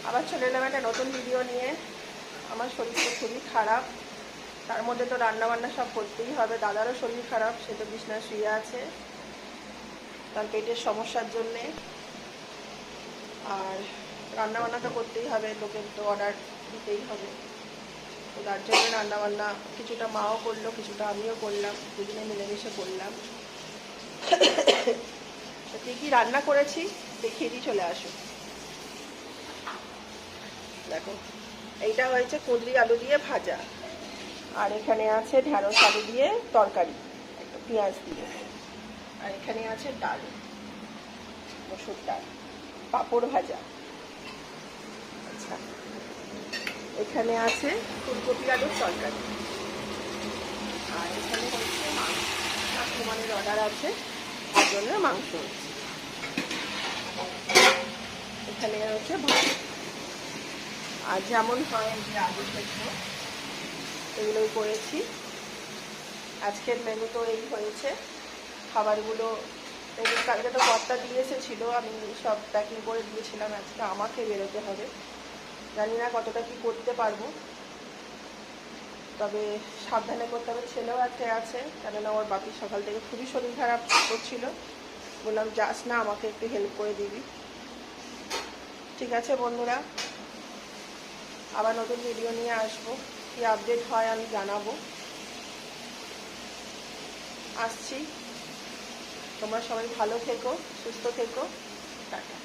আবার চলে এলাম একটা নতুন ভিডিও নিয়ে। আমার শরীর তো খুবই খারাপ, তার মধ্যে তো রান্নাবান্না সব করতেই হবে। দাদারও শরীর খারাপ, সে তো বিছনায় শুয়ে আছে তার পেটের সমস্যার জন্যে। আর রান্নাবান্না তো করতেই হবে, লোকের তো অর্ডার দিতেই হবে, তো তার জন্য রান্নাবান্না কিছুটা মাও করলো, কিছুটা আমিও করলাম, দুজনে মিলেমিশে করলাম। তো কী কী রান্না করেছি দেখিয়ে দিই, চলে আসো। দেখো, এইটা হয়েছে কুঁদরি আলু দিয়ে ভাজা, আর এখানে আছে ঢেঁড়স আলু দিয়ে তরকারি একটু পেঁয়াজ দিয়ে, আর এখানে আছে ডাল, মসুর ডাল, পাঁপড় ভাজা। আচ্ছা, এখানে আছে ফুলকপি আলুর তরকারি, আর এখানে হচ্ছে মাংস। কাকুমানের অর্ডার আছে, তার জন্য মাংস হচ্ছে। এখানে হচ্ছে ভাত। আর যেমন হয় যে আলু সেদ্ধ, এগুলোই করেছি। আজকের মেনু তো এই হয়েছে। খাবারগুলো কালকে তো কর্তা দিয়ে এসেছিলো, আমি সব প্যাকিং করে দিয়েছিলাম। আজকে আমাকে বেরোতে হবে, জানি না কতটা কি করতে পারবো, তবে সাবধানে করতে হবে। ছেলেও একটা আছে, কেননা ওর বাপির সকাল থেকে খুবই শরীর খারাপ করছিল। বললাম যাস না, আমাকে একটু হেল্প করে দিবি। ঠিক আছে বন্ধুরা, আবার নতুন ভিডিও নিয়ে আসবো, কি আপডেট হয় আমি জানাবো। আসছি, তোমরা সবাই ভালো থেকো, সুস্থ থেকো, টাটা।